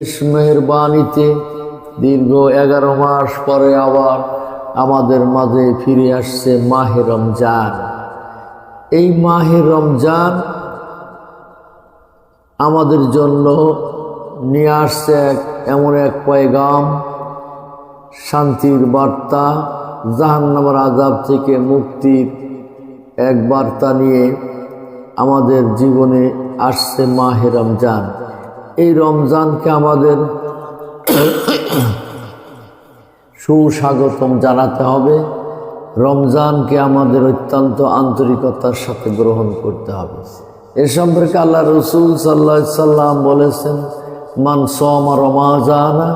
মেহেরবানিতে দীর্ঘ 11 মাস পরে আবার আমাদের মাঝে ফিরে আসছে মাহে রমজান। এই মাহে রমজান আমাদের জন্য নিয়ে আসছে এমন এক পয়গাম, শান্তির বার্তা, জাহান্নামের আযাব থেকে মুক্তির এক বার্তা নিয়ে আমাদের জীবনে আসছে মাহে রমজান। এই রমজানকে আমাদের সুস্বাগতম জানাতে হবে। রমজানকে আমাদের অত্যন্ত আন্তরিকতার সাথে গ্রহণ করতে হবে। এ সম্পর্কে আল্লাহ রসুল সাল্লাল্লাহু আলাইহি সাল্লাম বলেছেন, মান সামা রমাজানা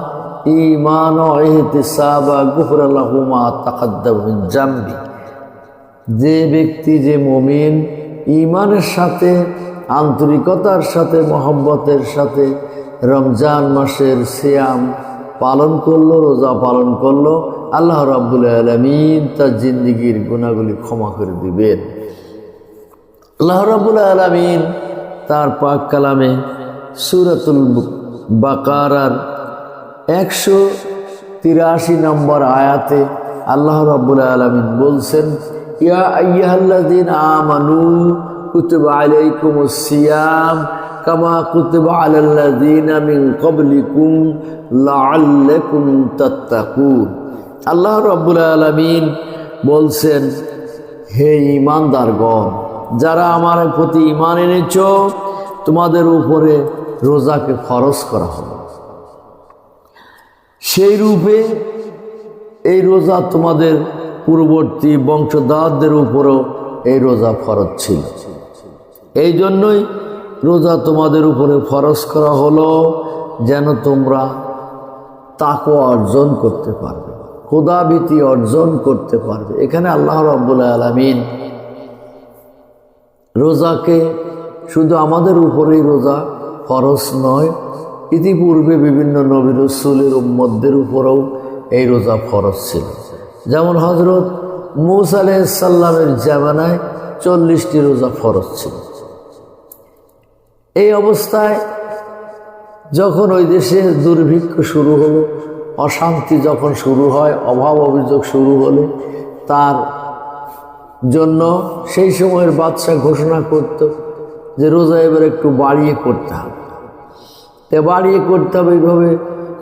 ঈমানান ওয়া ইহতিসাবা গুফিরা লাহু মা তাকাদ্দামা মিন জামবি। যে ব্যক্তি, যে মুমিন ঈমানের সাথে, আন্তরিকতার সাথে, মহব্বতের সাথে রমজান মাসের সিয়াম পালন করলো, রোজা পালন করলো, আল্লাহ রাব্বুল আলামিন তার জিন্দেগির গুনাহগুলি ক্ষমা করে দিবেন। আল্লাহ রাব্বুল আলামিন তার পাক কালামে সূরাতুল বাকারার 183 নম্বর আয়াতে আল্লাহ রাব্বুল আলামিন বলছেন, ইয়া আইয়ুহাল্লাযীনা আমানু কুতিবা আলাইকুমুস সিয়াম কামা কুতিবা আলাল্লাযীনা মিন ক্বাবলিকুম লাআল্লাকুম তাত্তাকুন। আল্লাহ রাব্বুল আলামিন বলছেন, হে ঈমানদারগণ, যারা আমার প্রতি ঈমান এনেছ, তোমাদের উপরে রোজাকে ফরজ করা হলো। সেই রূপে এই রোজা তোমাদের পূর্ববর্তী বংশধরদের উপরও এই রোজা ফরজ ছিল। এই জন্যই রোজা তোমাদের উপরে ফরজ করা হলো, যেন তোমরা তাকওয়া অর্জন করতে পারবে, খোদাভীতি অর্জন করতে পারবে। এখানে আল্লাহ রাব্বুল আলামিন রোজাকে শুধু আমাদের উপরেই রোজা ফরজ নয়, ইতিপূর্বে বিভিন্ন নবী রাসূলের উম্মতদের উপরেও এই রোজা ফরজ ছিল। যেমন হযরত মূসা আলাইহিস সালামের জামানায় 40টি রোজা ফরজ ছিল। এই অবস্থায় যখন ওই দেশে দুর্ভিক্ষ শুরু হলো, অশান্তি যখন শুরু হয়, অভাব অভিযোগ শুরু হলে তার জন্য সেই সময়ের বাদশাহ ঘোষণা করত যে রোজা এবার একটু বাড়িয়ে করতে হবে। তে বাড়িয়ে করতে হবে, এইভাবে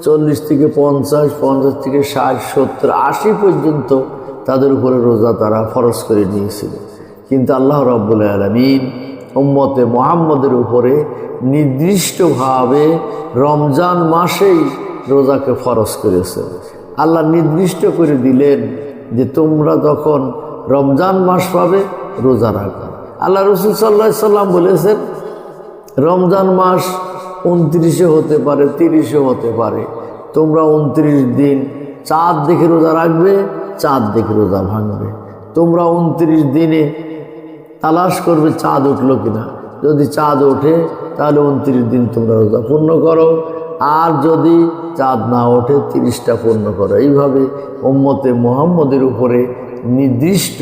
40 থেকে 50, 50 থেকে 60, 70, 80 পর্যন্ত তাদের উপরে রোজা তারা ফরজ করে নিয়েছিল। কিন্তু আল্লাহ রাব্বুল আলামিন উম্মতে মুহাম্মদের উপরে নির্দিষ্টভাবে রমজান মাসেই রোজাকে ফরজ করেছেন। আল্লাহ নির্দিষ্ট করে দিলেন যে তোমরা যখন রমজান মাস পাবে রোজা রাখবে। আল্লাহ রসুল সাল্লাল্লাহু আলাইহি সাল্লাম বলেছেন, রমজান মাস 29 হতে পারে, 30 হতে পারে, তোমরা 29 দিন চাঁদ দেখে রোজা রাখবে, চাঁদ দেখে রোজা ভাঙবে। তোমরা 29 দিনে তালাশ করবে চাঁদ উঠলো কিনা, যদি চাঁদ ওঠে তাহলে 29 দিন তোমরা রোজা পূর্ণ করো, আর যদি চাঁদ না ওঠে 30টা পূর্ণ করো। এইভাবে উম্মতে মুহাম্মদের উপরে নির্দিষ্ট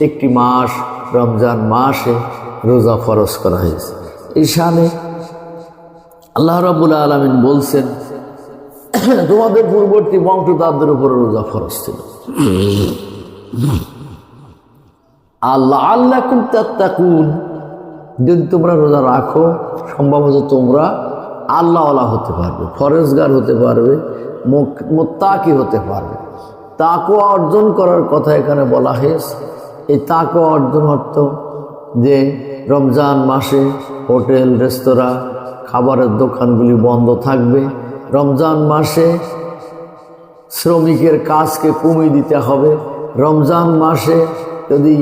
একটি মাস, রমজান মাসে রোজা ফরজ করা হয়েছে। এই শানে আল্লাহ রাব্বুল আলামিন বলছেন, তোমাদের পূর্ববর্তী বংশধরদের উপরে রোজা ফরজ ছিল। লাআল্লাকুম তাত্তাকুন, যদি তোমরা রোজা রাখো সম্ভবত তোমরা আল্লাহওয়ালা হতে পারবে, ফরেজগার হতে পারবে, মুত্তাকি হতে পারবে। তাকওয়া অর্জন করার কথা এখানে বলা হয়েছে। এই তাকওয়া অর্জন অর্থ যে রমজান মাসে হোটেল, রেস্তোরাঁ, খাবারের দোকানগুলি বন্ধ থাকবে। রমজান মাসে শ্রমিকের কাজকে কমিয়ে দিতে হবে। রমজান মাসে যদি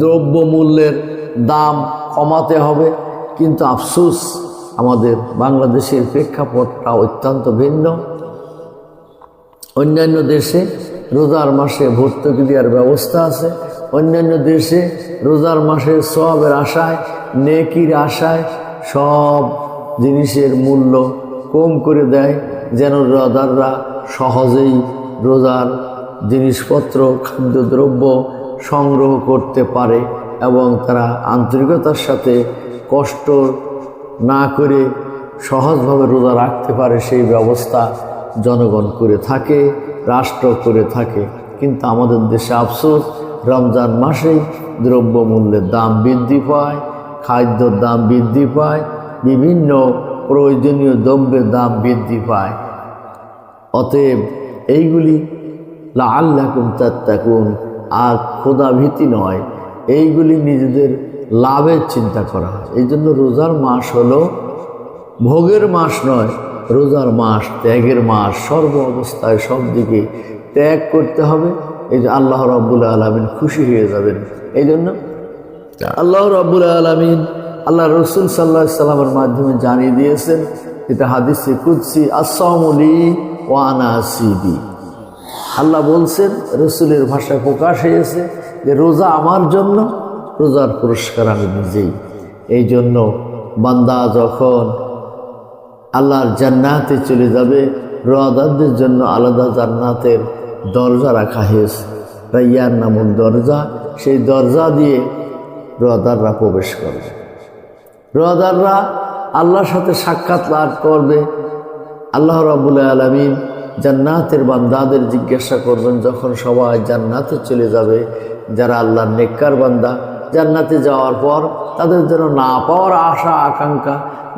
দ্রব্য মূল্যের দাম কমাতে হবে। কিন্তু আফসোস, আমাদের বাংলাদেশের প্রেক্ষাপটটা অত্যন্ত ভিন্ন। অন্যান্য দেশে রোজার মাসে ভর্তুকি দেওয়ার ব্যবস্থা আছে। অন্যান্য দেশে রোজার মাসে সওয়াবের আশায়, নেকির আশায় সব জিনিসের মূল্য কম করে দেয়, যেন রোজাদাররা সহজেই রোজার জিনিসপত্র, খাদ্যদ্রব্য সংগ্রহ করতে পারে এবং তারা আন্তরিকতার সাথে কষ্ট না করে সহজভাবে রোজা রাখতে পারে সেই ব্যবস্থা জনগণ করে থাকে, রাষ্ট্র করে থাকে। কিন্তু আমাদের দেশে আফসোস, রমজান মাসেই দ্রব্যমূল্যের দাম বৃদ্ধি পায়, খাদ্যর দাম বৃদ্ধি পায়, বিভিন্ন প্রয়োজনীয় দ্রব্যের দাম বৃদ্ধি পায়। অতএব এইগুলি লাআল্লাকুম তাত্তাকুন, আর খোদা ভীতি নয়, এইগুলি নিজেদের লাভের চিন্তা করা হয়। এই জন্য রোজার মাস হলো ভোগের মাস নয়, রোজার মাস ত্যাগের মাস। সর্ব অবস্থায় সব দিকে ত্যাগ করতে হবে। এই যে আল্লাহ রাব্বুল আলামিন খুশি হয়ে যাবেন। এই জন্য আল্লাহ রাব্বুল আলামিন আল্লাহ রসুল সাল্লাল্লাহু আলাইহি সাল্লামের মাধ্যমে জানিয়ে দিয়েছেন, এটা হাদিসে কুদসি, আসসাওমু লি ওয়া আনা আসিবি। আল্লাহ বলছেন, রসুলের ভাষায় প্রকাশ হয়েছে যে রোজা আমার জন্য, রোজার পুরস্কার আমি নিজেই। এই জন্য বান্দা যখন আল্লাহর জান্নাতে চলে যাবে, রোজাদারদের জন্য আলাদা জান্নাতের দরজা রাখা হয়েছে, রাইয়ান নামক দরজা। সেই দরজা দিয়ে রোজাদাররা প্রবেশ করবে। রোজাদাররা আল্লাহর সাথে সাক্ষাৎ লাভ করবে। আল্লাহ রাব্বুল আলামিন জান্নাতের বান্দাদের জিজ্ঞাসা করবেন, যখন সবাই জান্নাতে চলে যাবে, যারা আল্লাহর নেককার বান্দা জান্নাতে যাওয়ার পর তাদের যেন না পাওয়ার আশা আকাঙ্ক্ষা,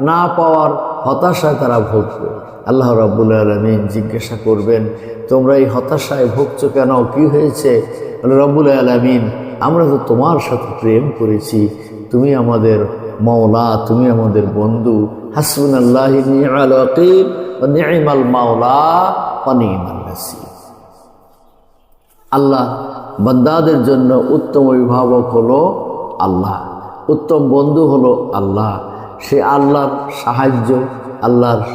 না পাওয়ার হতাশায় তারা ভুগবে। আল্লাহ রাব্বুল আলামিন জিজ্ঞাসা করবেন, তোমরা এই হতাশায় ভুগছো কেন, কি হয়েছে? রাব্বুল আলামিন, আমরা তো তোমার সাথে প্রেম করেছি, তুমি আমাদের মাওলা, তুমি আমাদের বন্ধু। হাসবুনাল্লাহি নি'মাল ওয়াকিল ওয়া নি'মাল মাওলা ওয়া নি'মাল নাসির। আল্লাহ বান্দাদের জন্য উত্তম অভিভাবক হলো আল্লাহ, উত্তম বন্ধু হলো আল্লাহ। সে আল্লাহর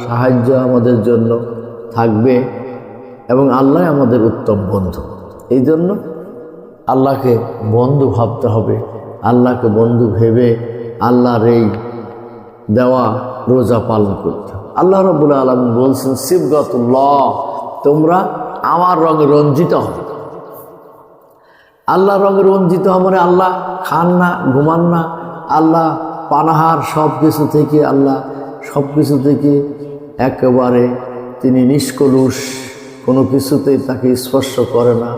সাহায্য আমাদের জন্য থাকবে এবং আল্লাহ আমাদের উত্তম বন্ধু। এই জন্য আল্লাহকে বন্ধু ভাবতে হবে। আল্লাহকে বন্ধু ভেবে আল্লাহর এই দেওয়া রোজা পালন করতে হবে। আল্লাহ রাব্বুল আলামিন বলছেন, সিবগাতুল্লাহ, তোমরা আমার রঙে রঞ্জিত হবে। আল্লাহ রঙে রঞ্জিত হবে মানে আল্লাহ খান না, ঘুমান না, আল্লাহ পানাহার সব কিছু থেকে, আল্লাহ সব কিছু থেকে একেবারে তিনি নিষ্কলুষ, কোনো কিছুতেই তাকে স্পর্শ করে না।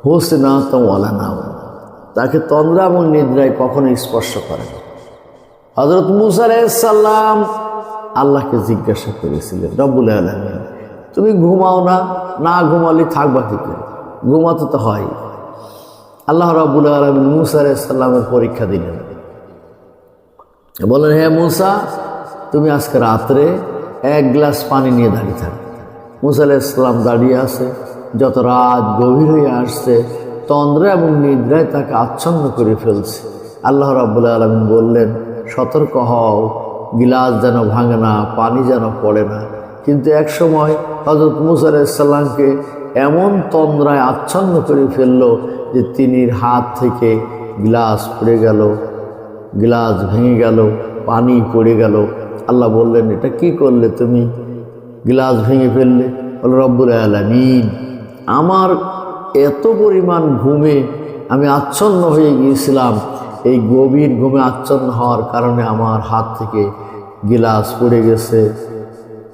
হোসে না তো ওয়ালা না, তাকে তন্দ্রা এবং নিদ্রায় কখনো স্পর্শ করে না। হযরত মূসা আলাইহিস সালাম আল্লাহকে জিজ্ঞাসা করেছিলেন, রব্বুল আলামিন, তুমি ঘুমাও না, না ঘুমালে থাকবা কি করে? ঘুমাতে তো হয়। আল্লাহ রাব্বুল আলামিন মূসা আলাইহিস সালামের পরীক্ষা দিলেন, বলেন, হে মূসা, তুমি আজকে রাত্রে এক গ্লাস পানি নিয়ে দাঁড়িয়ে থাকো। মূসা আলাইহিস সালাম দাঁড়িয়ে আছে। যত রাত গভীর হয়ে আসছে, তন্দ্রা এবং নিদ্রায় তাকে আচ্ছন্ন করে ফেলছে। আল্লাহ রাব্বুল আলামিন বললেন, সতর্ক হও, গিলাস যেন ভাঙে না, পানি যেন পড়ে না। কিন্তু এক সময় হযরত মূসা আলাইহিস সালামকে এমন তন্দ্রায় আচ্ছন্ন করে ফেলল যে তিনির হাত থেকে গিলাস পড়ে গেল, গিলাস ভেঙে গেল, পানি পড়ে গেল। আল্লাহ বললেন, এটা কি করলে তুমি? গিলাস ভেঙে ফেললে। বল, রব্বুল আলামিন, আমার এত পরিমাণ ঘুমে আমি আচ্ছন্ন হয়ে গিয়েছিলাম, এই গভীর ঘুমে আচ্ছন্ন হওয়ার কারণে আমার হাত থেকে গিলাস পড়ে গেছে,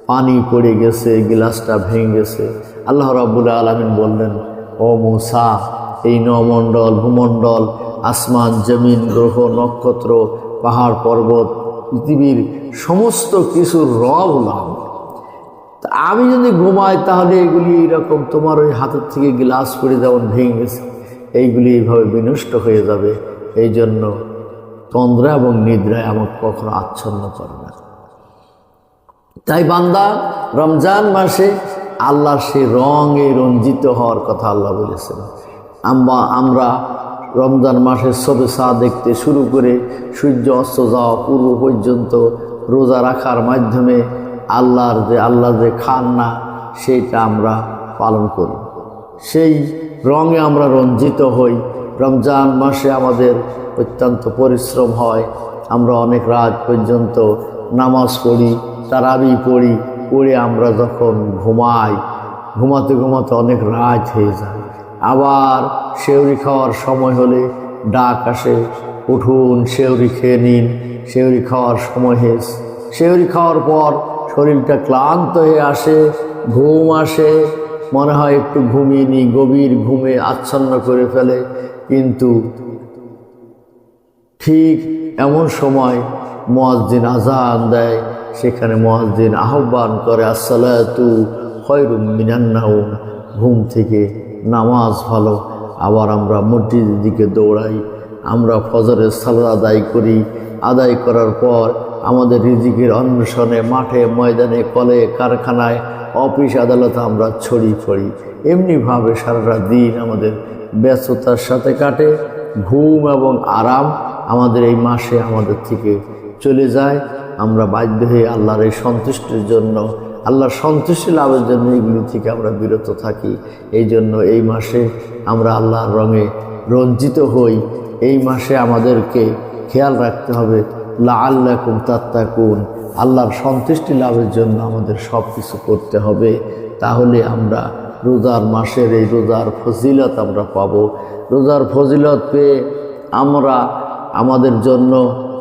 পানি পড়ে গেছে, গিলাসটা ভেঙে গেছে। আল্লাহ রাব্বুল আলামিন বললেন, ও মূসা, এই নমণ্ডল, ভূমণ্ডল, আসমান, জমিন, গ্রহ, নক্ষত্র, পাহাড়, পর্বত, পৃথিবীর সমস্ত কিছুর রব হলাম। তা আমি যদি ঘুমাই তাহলে এগুলি এইরকম তোমার ওই হাতের থেকে গ্লাস পড়ে যেমন ভেঙে গেছে, এইগুলি এইভাবে বিনষ্ট হয়ে যাবে। এই জন্য তন্দ্রা এবং নিদ্রায় আমাকে কখনো আচ্ছন্ন করে না। তাই বান্দা রমজান মাসে আল্লাহর সেই রঙে রঞ্জিত হওয়ার কথা আল্লাহ বলেছেন। আমরা রমজান মাসের শবে সাদ দেখতে শুরু করে সূর্য অস্ত যাওয়া পূর্ব পর্যন্ত রোজা রাখার মাধ্যমে আল্লাহ যে খান না, সেইটা আমরা পালন করি। সেই রঙে আমরা রঞ্জিত হই। রমজান মাসে আমাদের অত্যন্ত পরিশ্রম হয়। আমরা অনেক রাত পর্যন্ত নামাজ পড়ি, তারাবি পড়ি, পড়ে আমরা যখন ঘুমাতে ঘুমাতে অনেক রাত হয়ে যায়। আবার সেহরি খাওয়ার সময় হলে ডাক আসে, উঠুন সেহরি খেয়ে নিন, সেহরি খাওয়ার সময় হয়েছে। সেহরি খাওয়ার পর শরীরটা ক্লান্ত হয়ে আসে, ঘুম আসে, মনে হয় একটু ঘুমিয়ে নিই, গভীর ঘুমে আচ্ছন্ন করে ফেলে। কিন্তু ঠিক এমন সময় মুয়াজ্জিন আযান দেয়, সেখানে মুয়াজ্জিন আহ্বান করে আসসালাতু খায়রুম মিনান নাওম, ঘুম থেকে নামাজ ভালো। আবার আমরা মসজিদের দিকে দৌড়াই, আমরা ফজরের সালাত আদায় করি। আদায় করার পর আমাদের রিজিকের অন্বেষণে মাঠে ময়দানে কলে কারখানায় অফিস আদালতে আমরা ছড়িয়ে পড়ি। এমনিভাবে সারাটা দিন আমাদের ব্যস্ততার সাথে কাটে। ঘুম এবং আরাম আমাদের এই মাসে আমাদের থেকে চলে যায়। আমরা বাধ্য হয়ে আল্লাহর এই সন্তুষ্টির জন্য, আল্লাহর সন্তুষ্টি লাভের জন্য এগুলি থেকে আমরা বিরত থাকি। এই জন্য এই মাসে আমরা আল্লাহর রঙে রঞ্জিত হই। এই মাসে আমাদেরকে খেয়াল রাখতে হবে লাআল্লাকুম তাত্তাকুন, আল্লাহর সন্তুষ্টি লাভের জন্য আমাদের সব কিছু করতে হবে। তাহলে আমরা রোজার মাসের এই রোজার ফজিলত আমরা পাব। রোজার ফজিলত পেয়ে আমরা আমাদের জন্য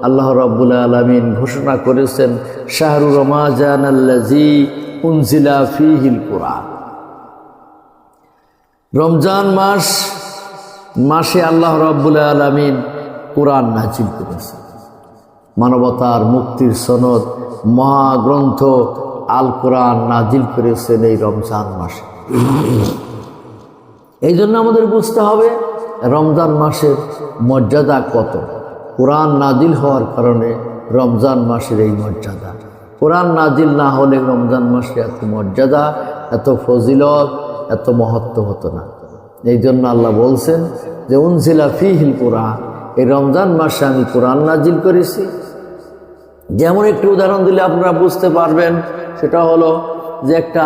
আল্লাহ রাব্বুল আলামিন ঘোষণা করেছেন শাহরু রমাজান আল্লাযী উনজিলা ফীহিল কুরআন। রমজান মাসে আল্লাহ রাব্বুল আলামিন কুরআন নাজিল করেছেন। মানবতার মুক্তির সনদ মহাগ্রন্থ আল কুরআন নাজিল করেছেন এই রমজান মাসে। এই জন্য আমাদের বুঝতে হবে রমজান মাসের মর্যাদা কত। কুরআন নাজিল হওয়ার কারণে রমজান মাসের এই মর্যাদা। কুরআন নাজিল না হলে রমজান মাসে এত মর্যাদা, এত ফজিলত, এত মহত্ব হতো না। এই জন্য আল্লাহ বলছেন যে উনজিলা ফীহিল কুরআন, এই রমজান মাসে আমি কুরআন নাজিল করেছি। যেমন একটু উদাহরণ দিলে আপনারা বুঝতে পারবেন, সেটা হলো যে একটা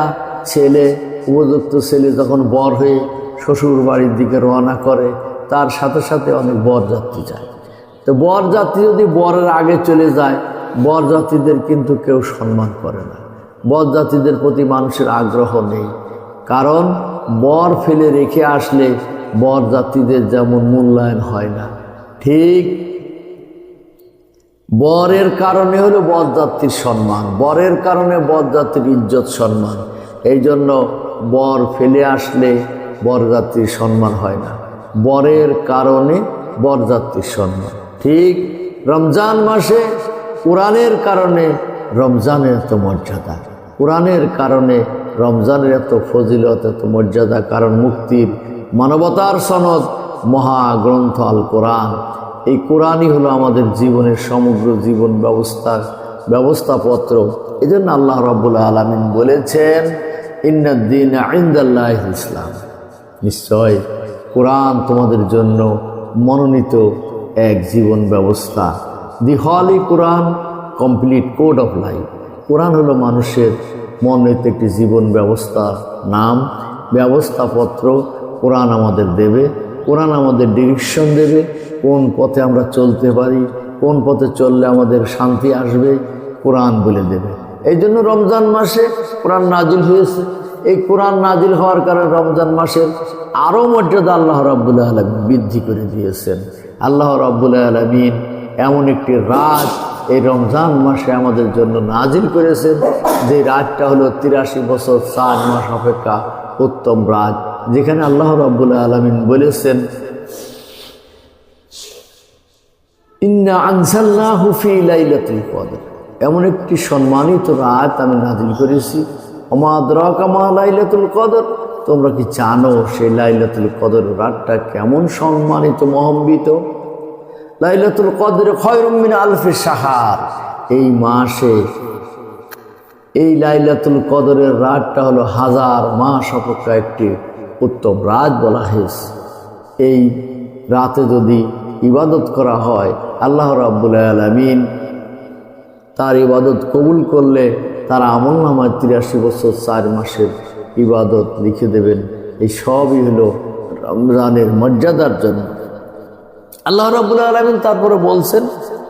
ছেলে, উপযুক্ত ছেলে যখন বর হয়ে শ্বশুর বাড়ির দিকে রওনা করে, তার সাথে সাথে অনেক বরযাত্রী যায়। তো বরযাত্রী যদি বরের আগে চলে যায়, বরযাত্রীদের কিন্তু কেউ সম্মান করে না, বরযাত্রীদের প্রতি মানুষের আগ্রহ নেই। কারণ বর ফেলে রেখে আসলে বরযাত্রীদের যেমন মূল্যায়ন হয় না, ঠিক বরের কারণে হলো বরযাত্রীর সম্মান, বরের কারণে বরযাত্রীর ইজ্জত সম্মান। এই জন্য বর ফেলে আসলে বরযাত্রীর সম্মান হয় না, বরের কারণে বরযাত্রীর সম্মান। ঠিক রমজান মাসে কোরআনের কারণে রমজানের এত মর্যাদা, কোরআনের কারণে রমজানের এত ফজিলত, এত মর্যাদা। কারণ মুক্তির মানবতার সনদ মহাগ্রন্থ আল কোরআন, এই কোরআনই হলো আমাদের জীবনের সমগ্র জীবন ব্যবস্থাপত্র। এই জন্য আল্লাহ রাব্বুল আলামিন বলেছেন ইন্নাদ-দীনা ইনদাল্লাহিল ইসলাম, নিশ্চয় কোরআন তোমাদের জন্য মনোনীত এক জীবন ব্যবস্থা। দি হলি কোরআন কমপ্লিট কোড অফ লাইফ। কোরআন হলো মানুষের মনোনীত একটি জীবন ব্যবস্থা, নাম, ব্যবস্থাপত্র কোরআন আমাদের দেবে। কোরআন আমাদের ডিরেকশন দেবে, কোন পথে আমরা চলতে পারি, কোন পথে চললে আমাদের শান্তি আসবে, কোরআন বলে দেবে। এই জন্য রমজান মাসে কোরআন নাজিল হয়েছে। এই কোরআন নাজিল হওয়ার কারণে রমজান মাসের আরও মর্যাদা আল্লাহ রাব্বুল আলামিন বৃদ্ধি করে দিয়েছেন। আল্লাহ রাব্বুল আলামিন এমন একটি রাত এই রমজান মাসে আমাদের জন্য নাজিল করেছেন, যে রাতটা হলো 83 বছর 4 মাস অপেক্ষা উত্তম রাত, যেখানে আল্লাহ রাব্বুল আলামিন বলেছেন ইন্না আনজালনাহু ফি লাইলাতুল কদর, এমন একটি সম্মানিত রাত আমি নাজিল করেছি। ওমা আদরাকা মা লাইলাতুল কদর, তোমরা কি জানো সেই লাইলাতুল কদর রাতটা কেমন সম্মানিত, মহম্বিত? লাইলাতুল কদর খায়রুম মিন আলফি শাহর, এই মাসে এই লাইলাতুল কদরের রাতটা হলো 1000 মাস অপেক্ষা একটি উত্তম রাত বলা হয়েছে। এই রাতে যদি ইবাদত করা হয়, আল্লাহ রাব্বুল আলামিন তার ইবাদত কবুল করলে তার আমলনামায় 83 বছর 4 মাসের ইবাদত লিখে দেবেন। এই সবই হলো রমজানের মর্যাদার জন্য। আল্লাহ রাব্বুল আলামিন তারপরে বলছেন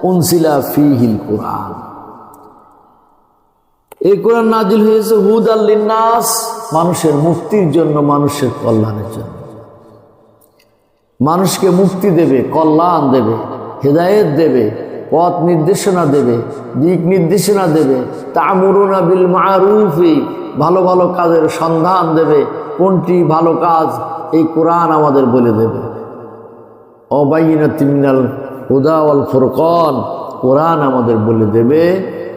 উনজিলা ফীহিল কুরআন, এই কোরআন নাজিল হয়েছে হুদাল লিন্নাস, মানুষের মুক্তির জন্য, মানুষের কল্যাণের জন্য। মানুষকে মুক্তি দেবে, কল্যাণ দেবে, হেদায়েত দেবে, পথ নির্দেশনা দেবে, দিক নির্দেশনা দেবে। তা'মুরুনা বিল মা'রুফি, ভালো ভালো কাজের সন্ধান দেবে। কোনটি ভালো কাজ এই কোরআন আমাদের বলে দেবে। অবাইনাতিন মিনাল হুদা ওয়াল ফুরকান, কোরআন আমাদের বলে দেবে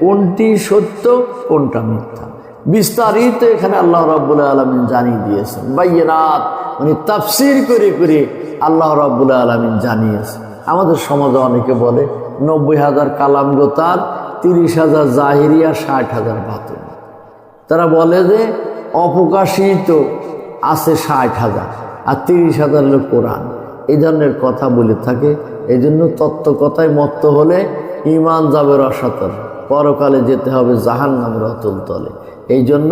কোনটি সত্য কোনটা মিথ্যা। বিস্তারিত এখানে আল্লাহ রাব্বুল আলামিন জানিয়ে দিয়েছেন। বাইয়িনাত মানে তাফসীর করে করে আল্লাহ রাব্বুল আলামিন জানিয়েছেন। আমাদের সমাজে অনেকে বলে 90,000 কালাম গো তার, 30,000 জাহিরিয়া, 60,000 বাতিল। তারা বলে যে অপ্রকাশিত আছে 60,000 আর 30,000 হলো কোরআন। এই ধরনের কথা বলে থাকে। এই জন্য তত্ত্ব কথায় মত্ত হলে ঈমান যাবে রসাতলে, পরকালে যেতে হবে জাহান্নামের অতল তলে। এই জন্য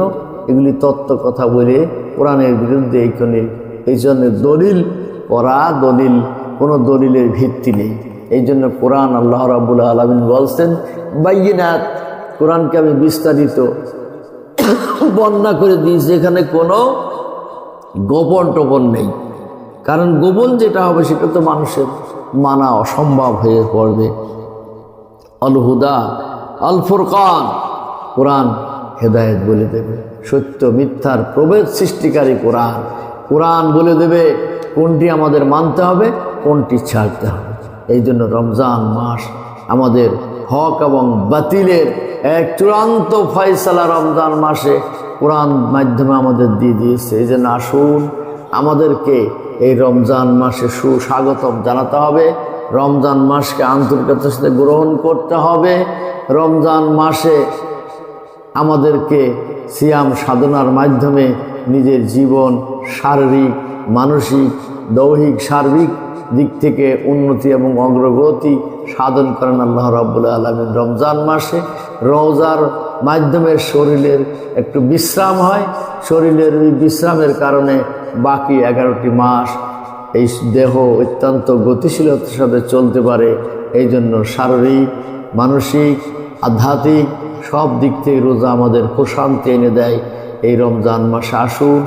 এগুলি তত্ত্ব কথা বলে কোরআনের বিরুদ্ধে এই জন্য দলিল পড়া, দলিল কোনো দলিলের ভিত্তি নেই। এই জন্য কোরআন আল্লাহ রাব্বুল আলামিন বলছেন বাইয়িনাত, কোরআনকে আমি বিস্তারিত বর্ণনা করে দিয়েছি, এখানে কোনো গোপন টোপন নেই। কারণ গোপন যেটা হবে সেটা তো মানুষের মানা অসম্ভব হয়ে পড়বে। আল হুদা আল ফুরকান, কোরআন হেদায়েত বলে দেবে, সত্য মিথ্যার প্রভেদ সৃষ্টিকারী কোরআন। কোরআন বলে দেবে কোনটি আমাদের মানতে হবে, কোনটি ছাড়তে হবে। এই জন্য রমজান মাস আমাদের হক এবং বাতিলের এক চূড়ান্ত ফয়সালা রমজান মাসে কোরআন মাধ্যমে আমাদের দিয়ে দিয়েছে। এই জন্য আসুন আমাদেরকে এই রমজান মাসে সুস্বাগতম জানাতে হবে। রমজান মাসকে আন্তরিকতার সাথে গ্রহণ করতে হবে। রমজান মাসে আমাদেরকে সিয়াম সাধনার মাধ্যমে নিজের জীবন শারীরিক, মানসিক, দৈহিক, সার্বিক দিক থেকে উন্নতি এবং অগ্রগতি সাধন করেন আল্লাহ রাব্বুল আলামিন। রমজান মাসে রোজার মাধ্যমে শরীরের একটু বিশ্রাম হয়। শরীরের ওই বিশ্রামের কারণে বাকি 11টি মাস এই দেহ অত্যন্ত গতিশীলতার সাথে চলতে পারে। এই জন্য শারীরিক, মানসিক, আধ্যাত্মিক সব দিক থেকে রোজা আমাদের প্রশান্তি এনে দেয়। এই রমজান মাসে আসুন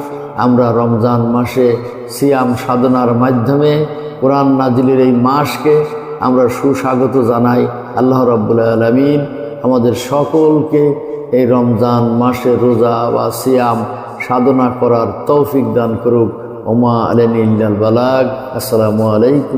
আমরা রমজান মাসে সিয়াম সাধনার মাধ্যমে কোরআন নাজিলের এই মাসকে আমরা সুস্বাগত জানাই। আল্লাহ রাব্বুল আলামিন আমাদের সকলকে এই রমজান মাসে রোজা বা সিয়াম সাধনা করার তৌফিক দান করুক। ওমা আলাইনা ইল্লাল বালাগ। আসসালামু আলাইকুম।